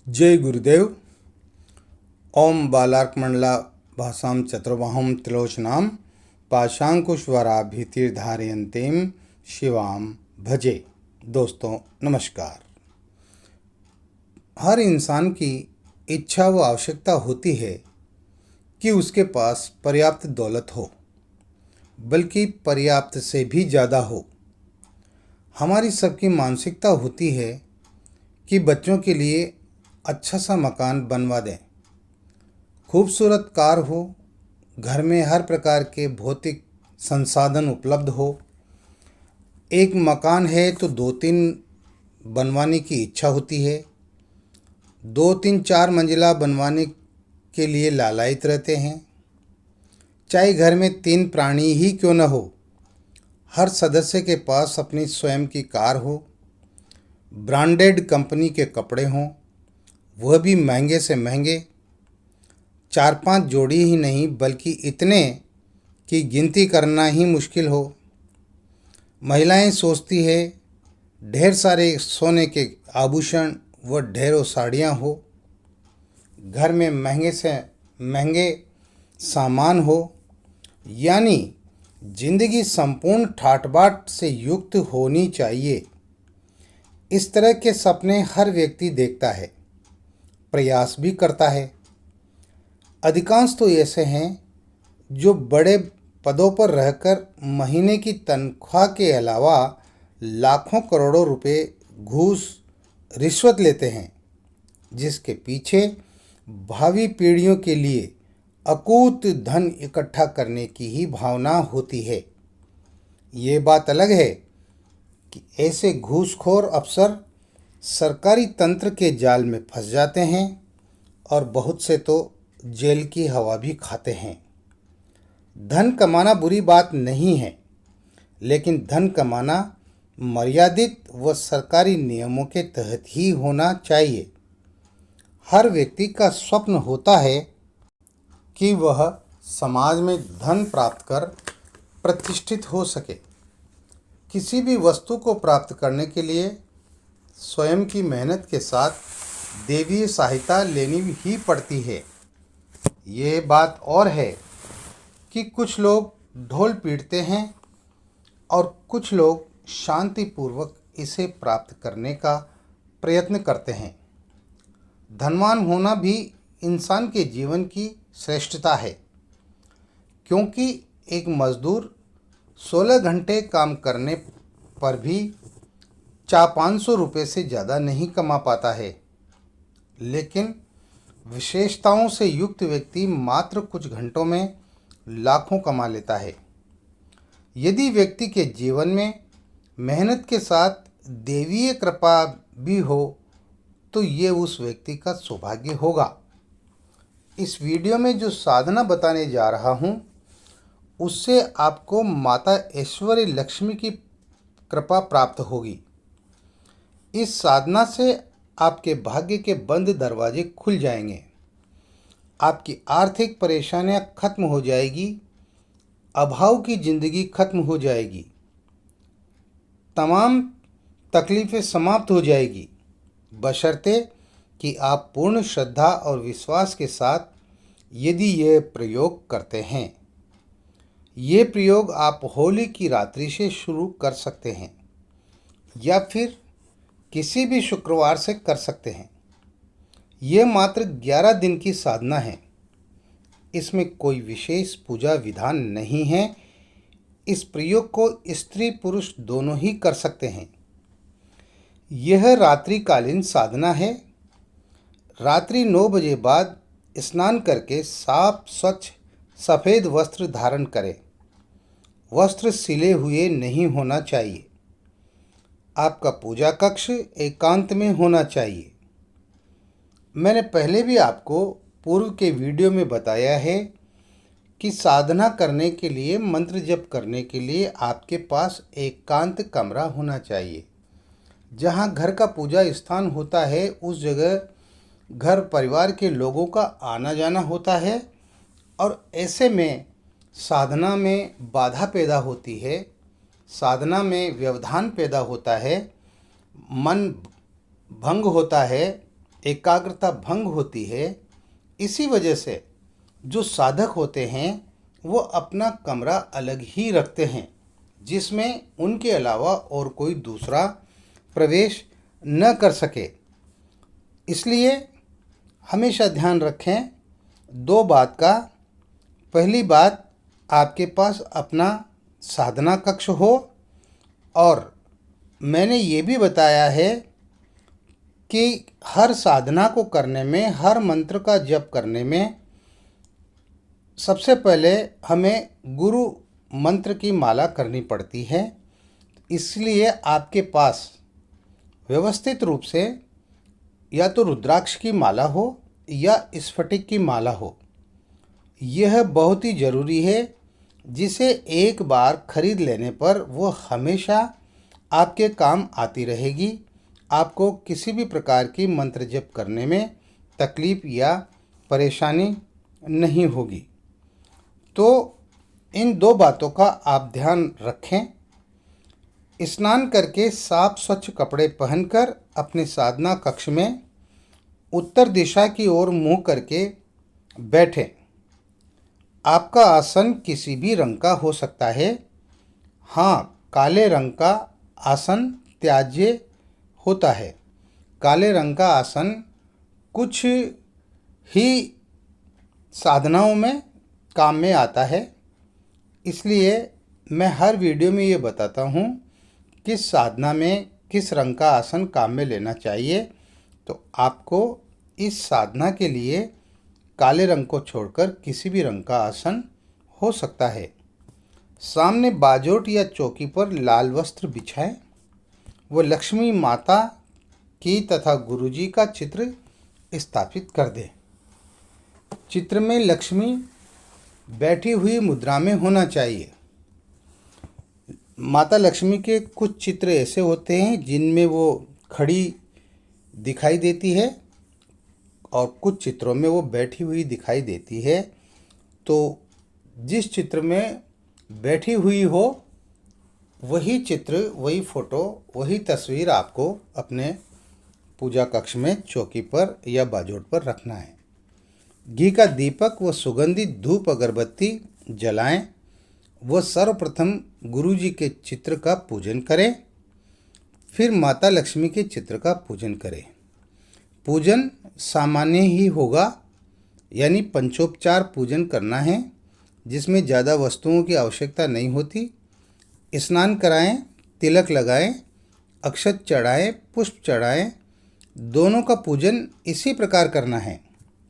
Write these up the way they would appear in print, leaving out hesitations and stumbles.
जय गुरुदेव। ओम बालार्कमंडला भाषां चतुर्बाहुं त्रिलोचनां पाशांकुशवराभितिर्धारयन्तीं शिवां भजे। दोस्तों नमस्कार। हर इंसान की इच्छा व आवश्यकता होती है कि उसके पास पर्याप्त दौलत हो, बल्कि पर्याप्त से भी ज़्यादा हो। हमारी सबकी मानसिकता होती है कि बच्चों के लिए अच्छा सा मकान बनवा दें, खूबसूरत कार हो, घर में हर प्रकार के भौतिक संसाधन उपलब्ध हो। एक मकान है तो दो तीन बनवाने की इच्छा होती है, दो तीन चार मंजिला बनवाने के लिए लालायित रहते हैं। चाहे घर में तीन प्राणी ही क्यों न हो, हर सदस्य के पास अपनी स्वयं की कार हो, ब्रांडेड कंपनी के कपड़े हों, वह भी महंगे से महंगे, चार पांच जोड़ी ही नहीं बल्कि इतने कि गिनती करना ही मुश्किल हो। महिलाएं सोचती है ढेर सारे सोने के आभूषण व ढेरों साड़ियां हो, घर में महंगे से महंगे सामान हो, यानी जिंदगी संपूर्ण ठाट-बाट से युक्त होनी चाहिए। इस तरह के सपने हर व्यक्ति देखता है, प्रयास भी करता है। अधिकांश तो ऐसे हैं जो बड़े पदों पर रहकर महीने की तनख्वाह के अलावा लाखों करोड़ों रुपए घूस रिश्वत लेते हैं, जिसके पीछे भावी पीढ़ियों के लिए अकूत धन इकट्ठा करने की ही भावना होती है। ये बात अलग है कि ऐसे घूसखोर अफसर सरकारी तंत्र के जाल में फंस जाते हैं और बहुत से तो जेल की हवा भी खाते हैं। धन कमाना बुरी बात नहीं है, लेकिन धन कमाना मर्यादित व सरकारी नियमों के तहत ही होना चाहिए। हर व्यक्ति का स्वप्न होता है कि वह समाज में धन प्राप्त कर प्रतिष्ठित हो सके। किसी भी वस्तु को प्राप्त करने के लिए स्वयं की मेहनत के साथ दैवीय सहायता लेनी ही पड़ती है। ये बात और है कि कुछ लोग ढोल पीटते हैं और कुछ लोग शांतिपूर्वक इसे प्राप्त करने का प्रयत्न करते हैं। धनवान होना भी इंसान के जीवन की श्रेष्ठता है, क्योंकि एक मजदूर 16 घंटे काम करने पर भी 400-500 रुपये से ज़्यादा नहीं कमा पाता है, लेकिन विशेषताओं से युक्त व्यक्ति मात्र कुछ घंटों में लाखों कमा लेता है। यदि व्यक्ति के जीवन में मेहनत के साथ दैवीय कृपा भी हो तो ये उस व्यक्ति का सौभाग्य होगा। इस वीडियो में जो साधना बताने जा रहा हूँ, उससे आपको माता ऐश्वर्य लक्ष्मी की कृपा प्राप्त होगी। इस साधना से आपके भाग्य के बंद दरवाजे खुल जाएंगे, आपकी आर्थिक परेशानियां खत्म हो जाएगी, अभाव की जिंदगी खत्म हो जाएगी, तमाम तकलीफें समाप्त हो जाएगी, बशर्ते कि आप पूर्ण श्रद्धा और विश्वास के साथ यदि ये प्रयोग करते हैं। ये प्रयोग आप होली की रात्रि से शुरू कर सकते हैं या फिर किसी भी शुक्रवार से कर सकते हैं। ये मात्र 11 दिन की साधना है। इसमें कोई विशेष पूजा विधान नहीं है। इस प्रयोग को स्त्री पुरुष दोनों ही कर सकते हैं। यह रात्रिकालीन साधना है। रात्रि 9 बजे बाद स्नान करके साफ स्वच्छ सफ़ेद वस्त्र धारण करें। वस्त्र सिले हुए नहीं होना चाहिए। आपका पूजा कक्ष एकांत में होना चाहिए। मैंने पहले भी आपको पूर्व के वीडियो में बताया है कि साधना करने के लिए, मंत्र जप करने के लिए आपके पास एकांत कमरा होना चाहिए। जहाँ घर का पूजा स्थान होता है, उस जगह घर परिवार के लोगों का आना जाना होता है और ऐसे में साधना में बाधा पैदा होती है, साधना में व्यवधान पैदा होता है, मन भंग होता है, एकाग्रता भंग होती है। इसी वजह से जो साधक होते हैं वो अपना कमरा अलग ही रखते हैं, जिसमें उनके अलावा और कोई दूसरा प्रवेश न कर सके। इसलिए हमेशा ध्यान रखें दो बात का। पहली बात, आपके पास अपना साधना कक्ष हो, और मैंने ये भी बताया है कि हर साधना को करने में, हर मंत्र का जप करने में सबसे पहले हमें गुरु मंत्र की माला करनी पड़ती है। इसलिए आपके पास व्यवस्थित रूप से या तो रुद्राक्ष की माला हो या स्फटिक की माला हो। यह बहुत ही ज़रूरी है, जिसे एक बार खरीद लेने पर वो हमेशा आपके काम आती रहेगी। आपको किसी भी प्रकार की मंत्र जप करने में तकलीफ या परेशानी नहीं होगी। तो इन दो बातों का आप ध्यान रखें। स्नान करके साफ स्वच्छ कपड़े पहनकर अपने साधना कक्ष में उत्तर दिशा की ओर मुंह करके बैठें। आपका आसन किसी भी रंग का हो सकता है। हाँ, काले रंग का आसन त्याज्य होता है। काले रंग का आसन कुछ ही साधनाओं में काम में आता है। इसलिए मैं हर वीडियो में ये बताता हूँ किस साधना में किस रंग का आसन काम में लेना चाहिए। तो आपको इस साधना के लिए काले रंग को छोड़कर किसी भी रंग का आसन हो सकता है। सामने बाजोट या चौकी पर लाल वस्त्र बिछाएं। वो लक्ष्मी माता की तथा गुरुजी का चित्र स्थापित कर दें। चित्र में लक्ष्मी बैठी हुई मुद्रा में होना चाहिए। माता लक्ष्मी के कुछ चित्र ऐसे होते हैं जिनमें वो खड़ी दिखाई देती है और कुछ चित्रों में वो बैठी हुई दिखाई देती है। तो जिस चित्र में बैठी हुई हो वही चित्र, वही फोटो, वही तस्वीर आपको अपने पूजा कक्ष में चौकी पर या बाजोट पर रखना है। घी का दीपक व सुगंधित धूप अगरबत्ती जलाएं। वह सर्वप्रथम गुरुजी के चित्र का पूजन करें, फिर माता लक्ष्मी के चित्र का पूजन करें। पूजन सामान्य ही होगा, यानी पंचोपचार पूजन करना है, जिसमें ज़्यादा वस्तुओं की आवश्यकता नहीं होती। स्नान कराएं, तिलक लगाएं, अक्षत चढ़ाएं, पुष्प चढ़ाएं। दोनों का पूजन इसी प्रकार करना है,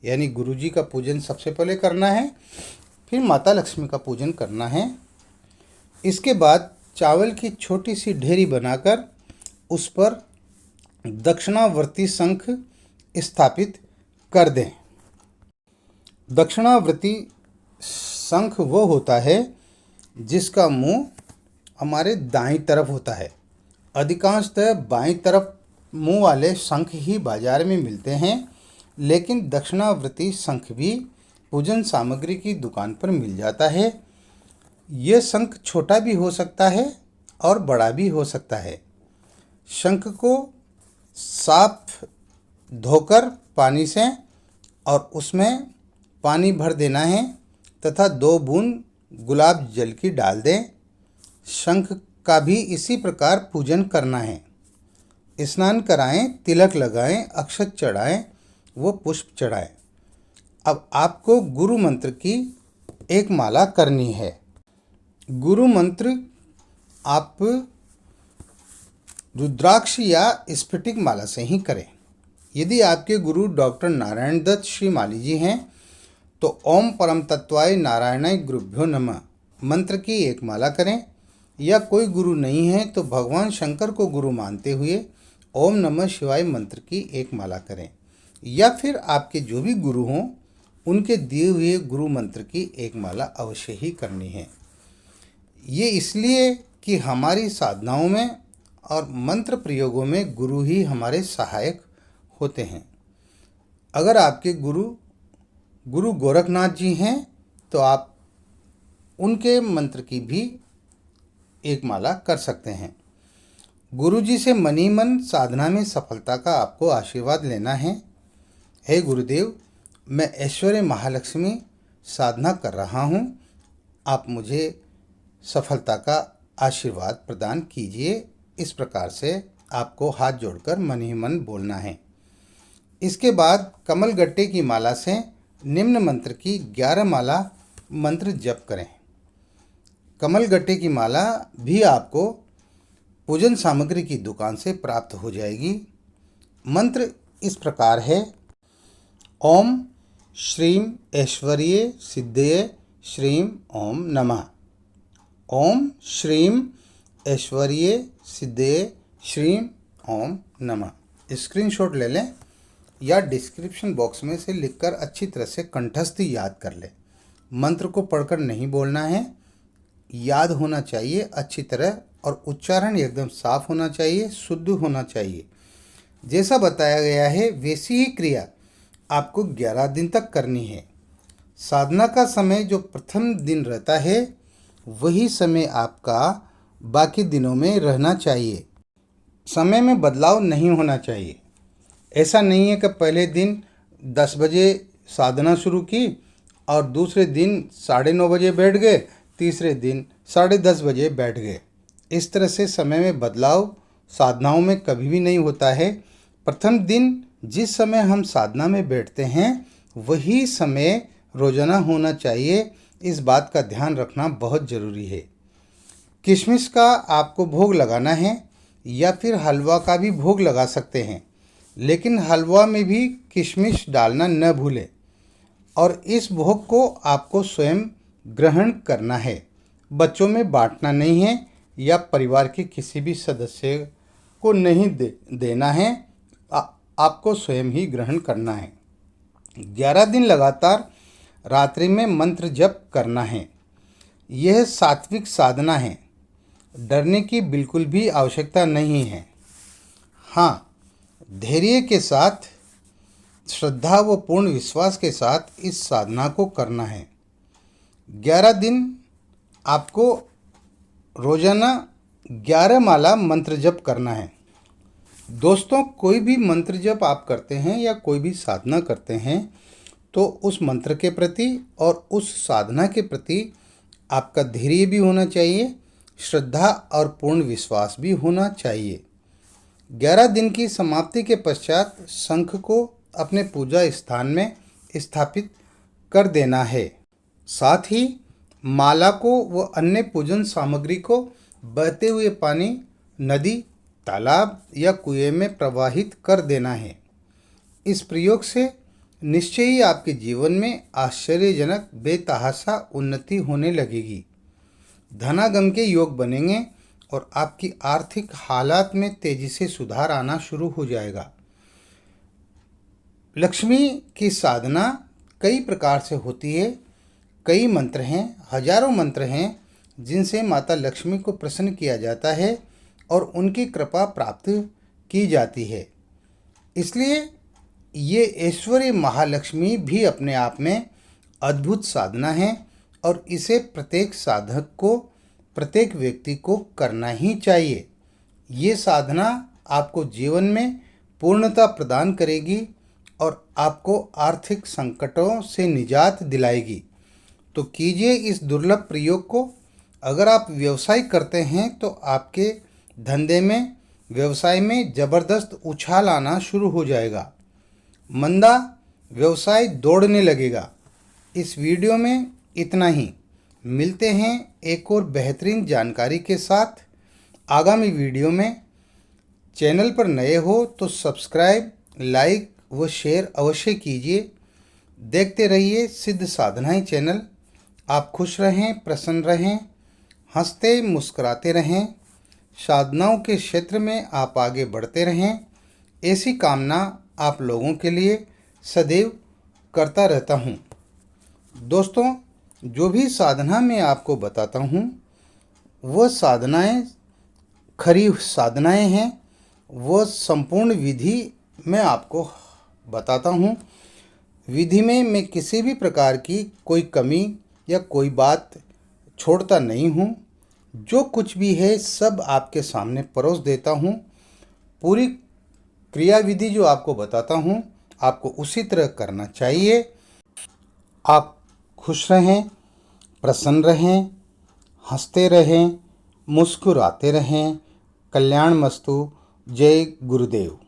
यानी गुरुजी का पूजन सबसे पहले करना है, फिर माता लक्ष्मी का पूजन करना है। इसके बाद चावल की छोटी सी ढेरी बनाकर उस पर दक्षिणावर्ती शंख स्थापित कर दें। दक्षिणावर्ती शंख वो होता है जिसका मुंह हमारे दाईं तरफ होता है। अधिकांशतः बाईं तरफ मुंह वाले शंख ही बाजार में मिलते हैं, लेकिन दक्षिणावर्ती शंख भी पूजन सामग्री की दुकान पर मिल जाता है। यह शंख छोटा भी हो सकता है और बड़ा भी हो सकता है। शंख को साफ धोकर पानी से और उसमें पानी भर देना है तथा 2 बूंद गुलाब जल की डाल दें। शंख का भी इसी प्रकार पूजन करना है। स्नान कराएं, तिलक लगाएं, अक्षत चढ़ाएं, वो पुष्प चढ़ाएं। अब आपको गुरु मंत्र की एक माला करनी है। गुरु मंत्र आप रुद्राक्ष या स्फटिक माला से ही करें। यदि आपके गुरु डॉक्टर नारायण दत्त श्री माली जी हैं तो ओम परम तत्वाय नारायणाय गुरुभ्यो नमः मंत्र की एक माला करें, या कोई गुरु नहीं है तो भगवान शंकर को गुरु मानते हुए ओम नमः शिवाय मंत्र की एक माला करें, या फिर आपके जो भी गुरु हों उनके दिए हुए गुरु मंत्र की एक माला अवश्य ही करनी है। ये इसलिए कि हमारी साधनाओं में और मंत्र प्रयोगों में गुरु ही हमारे सहायक होते हैं। अगर आपके गुरु गोरखनाथ जी हैं तो आप उनके मंत्र की भी एक माला कर सकते हैं। गुरु जी से मनी मन साधना में सफलता का आपको आशीर्वाद लेना है। हे गुरुदेव, मैं ऐश्वर्य महालक्ष्मी साधना कर रहा हूँ। आप मुझे सफलता का आशीर्वाद प्रदान कीजिए। इस प्रकार से आपको हाथ जोड़कर मन ही मन बोलना है। इसके बाद कमल गट्टे की माला से निम्न मंत्र की 11 माला मंत्र जप करें। कमल गट्टे की माला भी आपको पूजन सामग्री की दुकान से प्राप्त हो जाएगी। मंत्र इस प्रकार है: ओम श्रीम ऐश्वर्ये सिद्धये श्रीम ओम नमः। ओम श्रीम ऐश्वर्ये सिद्धये श्रीम ओम नमः। स्क्रीनशॉट ले लें या डिस्क्रिप्शन बॉक्स में से लिखकर अच्छी तरह से कंठस्थ याद कर लें। मंत्र को पढ़कर नहीं बोलना है, याद होना चाहिए अच्छी तरह और उच्चारण एकदम साफ होना चाहिए, शुद्ध होना चाहिए। जैसा बताया गया है वैसी ही क्रिया आपको 11 दिन तक करनी है। साधना का समय जो प्रथम दिन रहता है वही समय आपका बाकी दिनों में रहना चाहिए। समय में बदलाव नहीं होना चाहिए। ऐसा नहीं है कि पहले दिन 10 बजे साधना शुरू की और दूसरे दिन 9:30 बजे बैठ गए, तीसरे दिन 10:30 बजे बैठ गए। इस तरह से समय में बदलाव साधनाओं में कभी भी नहीं होता है। प्रथम दिन जिस समय हम साधना में बैठते हैं वही समय रोजाना होना चाहिए। इस बात का ध्यान रखना बहुत ज़रूरी है। किशमिश का आपको भोग लगाना है या फिर हलवा का भी भोग लगा सकते हैं, लेकिन हलवा में भी किशमिश डालना न भूलें। और इस भोग को आपको स्वयं ग्रहण करना है, बच्चों में बांटना नहीं है या परिवार के किसी भी सदस्य को नहीं देना है। आपको स्वयं ही ग्रहण करना है। 11 दिन लगातार रात्रि में मंत्र जप करना है। यह सात्विक साधना है, डरने की बिल्कुल भी आवश्यकता नहीं है। हाँ, धैर्य के साथ, श्रद्धा व पूर्ण विश्वास के साथ इस साधना को करना है। 11 दिन आपको रोजाना 11 माला मंत्र जप करना है। दोस्तों, कोई भी मंत्र जप आप करते हैं या कोई भी साधना करते हैं तो उस मंत्र के प्रति और उस साधना के प्रति आपका धैर्य भी होना चाहिए, श्रद्धा और पूर्ण विश्वास भी होना चाहिए। 11 दिन की समाप्ति के पश्चात शंख को अपने पूजा स्थान में स्थापित कर देना है। साथ ही माला को व अन्य पूजन सामग्री को बहते हुए पानी, नदी, तालाब या कुएं में प्रवाहित कर देना है। इस प्रयोग से निश्चय ही आपके जीवन में आश्चर्यजनक बेतहाशा उन्नति होने लगेगी। धनागम के योग बनेंगे और आपकी आर्थिक हालात में तेजी से सुधार आना शुरू हो जाएगा। लक्ष्मी की साधना कई प्रकार से होती है। कई मंत्र हैं, हजारों मंत्र हैं जिनसे माता लक्ष्मी को प्रसन्न किया जाता है और उनकी कृपा प्राप्त की जाती है। इसलिए ये ऐश्वर्य महालक्ष्मी भी अपने आप में अद्भुत साधना है और इसे प्रत्येक साधक को, प्रत्येक व्यक्ति को करना ही चाहिए। ये साधना आपको जीवन में पूर्णता प्रदान करेगी और आपको आर्थिक संकटों से निजात दिलाएगी। तो कीजिए इस दुर्लभ प्रयोग को। अगर आप व्यवसाय करते हैं तो आपके धंधे में, व्यवसाय में ज़बरदस्त उछाल आना शुरू हो जाएगा। मंदा व्यवसाय दौड़ने लगेगा। इस वीडियो में इतना ही। मिलते हैं एक और बेहतरीन जानकारी के साथ आगामी वीडियो में। चैनल पर नए हो तो सब्सक्राइब, लाइक व शेयर अवश्य कीजिए। देखते रहिए सिद्ध साधनाएं चैनल। आप खुश रहें, प्रसन्न रहें, हंसते मुस्कुराते रहें। साधनाओं के क्षेत्र में आप आगे बढ़ते रहें, ऐसी कामना आप लोगों के लिए सदैव करता रहता हूँ। दोस्तों, जो भी साधना मैं आपको बताता हूँ वह साधनाएं खरी साधनाएं हैं। वह संपूर्ण विधि मैं आपको बताता हूँ। विधि में मैं किसी भी प्रकार की कोई कमी या कोई बात छोड़ता नहीं हूँ। जो कुछ भी है सब आपके सामने परोस देता हूँ। पूरी क्रिया विधि जो आपको बताता हूँ आपको उसी तरह करना चाहिए। आप खुश रहें, प्रसन्न रहें, हंसते रहें, मुस्कुराते रहें। कल्याणमस्तु। जय गुरुदेव।